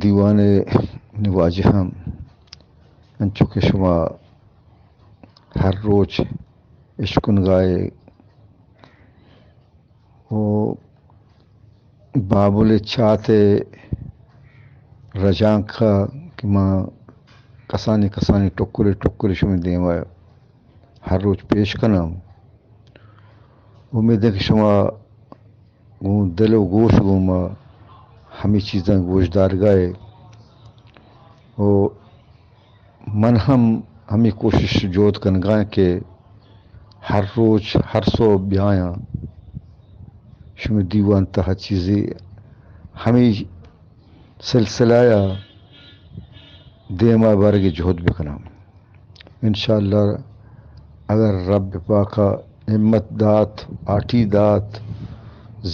دیوان نواجه هم انچو که شما هر روز عشقون گائے و بابل چاہتے رجانکا که ما کسانی کسانی ٹکری شما دیما ہر روز پیش کنم. امید ہے کہ شما دل و گوش گوما ہمیں چیزاں گوشدار گائے و من ہمیں کوشش جوت کن گائیں کہ ہر روز ہر سو بیاں شما دیوان تہا چیزیں ہمیں سلسلہ دیما بارگی جہد بکنم. انشاءاللہ اگر رب پاکا ہمت دات آٹھی دات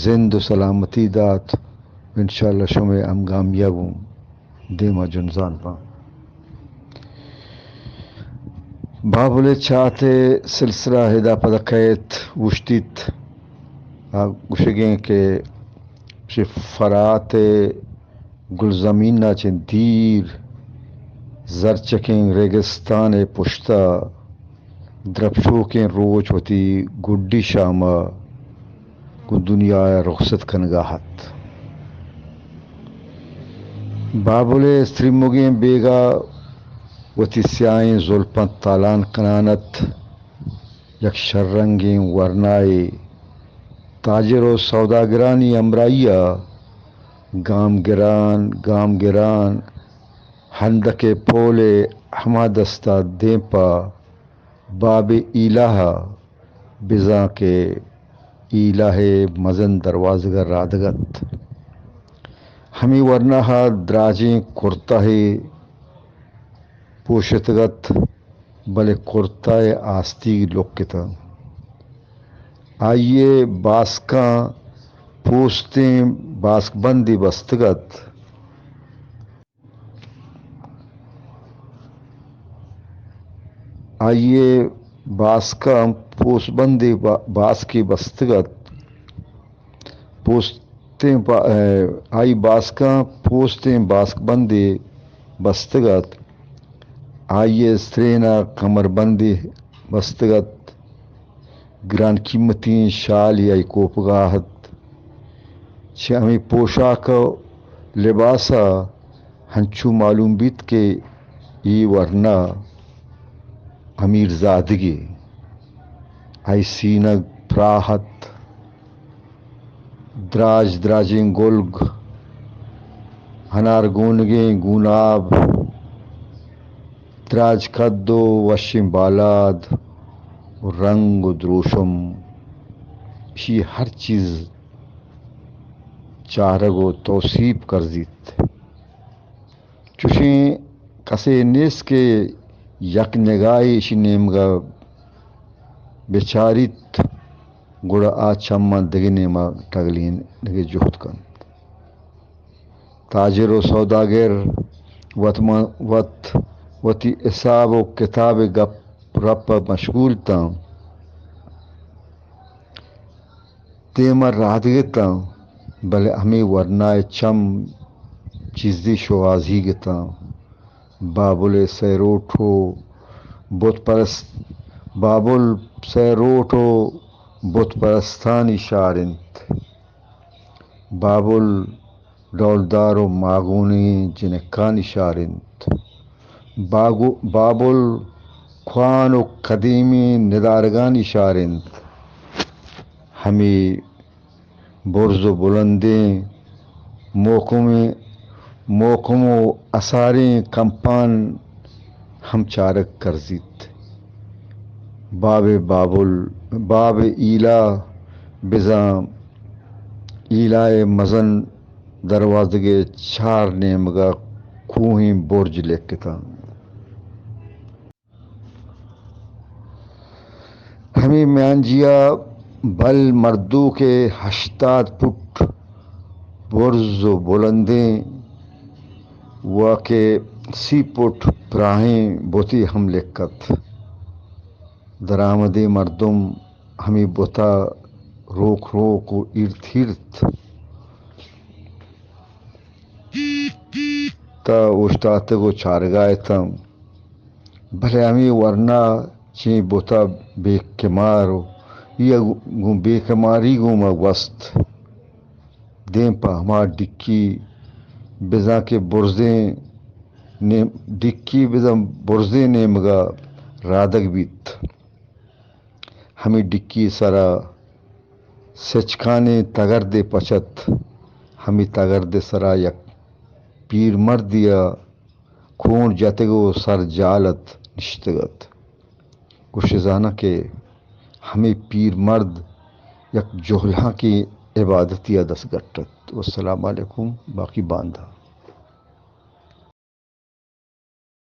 زند و سلامتی دات انشاءاللہ شما ہم کامیاب ہوں دیما جنزان پا. بابل چاہتے سلسلہ ہدا پدقیت وشتیت گوشگیں کہ فرات گلزمین ناچن دیر زرچکیں ریگستان پشتا درپشوکیں روچ ہوتی گڈی شامہ کو دنیا رخصت کنگاہت. بابل سریمگیں بیگا وتی سیائیں زلپت تالان کنانت یک شرنگیں ورنائے تاجر و سوداگرانی امرائیہ گام گران ہندک پولے ہما دستہ دیپا باب الہ بزاں کے الہ مزن دروازگا رادگت ہمیں ورنہ دراجیں کرتا ہے پوشتگت بلے کرتا آستی لوکتا آئیے باسکاں پوستیں باسک بندی بستگت آئیے باسکاں پوست بندی باسکی بستگت پوستیں آئی باسکاں پوستیں باسک بندی بستگت آئیے سرینا کمر بندی بستگت گران قیمتی شال یا کوپگاہت چھ ہمیں پوشاک لباسا ہنچو معلوم بیت کے ای ورنہ امیر زادگی آئی سینگ پراہت دراجیں گلگ ہنار گونگیں گوناب دراج کدو وشم بالاد رنگ و دروشم اسی ہر چیز چارگ و توصیب کرزیت چوشیں کسے نیس کے یک نگاہی اسی نیمگا بیچاریت گوڑا آچمان دگی نیما ٹگلین نگے جہد کن. تاجر و سوداگر وتی حساب و کتاب گپ رپ مشغول تاں تیمہ رادگتاں بلے ہمیں ورنہ چم چیزی شوازی گتاں بابل سیروٹو بت پرستانی شارنت بابل ڈولدار و ماگونی جنکانی شارنت بابل خوان و قدیمی ندارگانی شارنت ہمیں برز و بلندیں موکم و اثاریں کمپان ہم چارک کرزیت باب ایلا بزاں ایلائے مزن دروازگے چار نیمگا کوہیں برج لکھتا ہمیں میانجیا بل مردو کے 80 فٹ برز و بلندیں و کے 30 فٹ پراہیں بوتی ہم لکھت درآمدی مردم ہمیں بوتا روک و ارتھ بوتا اوشتاتے کو چارگائے تم بھلے ہمیں ورنہ چیں بوتا بے کمارو یہ بے کماری گوما وسط دیں پا ہما ڈکی بزا کے برزیں ڈکی بزا برزیں نیمگا رادگ بیت ہمیں ڈکی سرا سچکانے تگرد پچت ہمیں تگرد سرا یک پیر مردیا کھون جتگو سر جالت نشتگت گوشزانہ کہ ہمیں پیر مرد یک جوہلاں کی عبادتی دس گٹت. والسلام علیکم. باقی باندھا.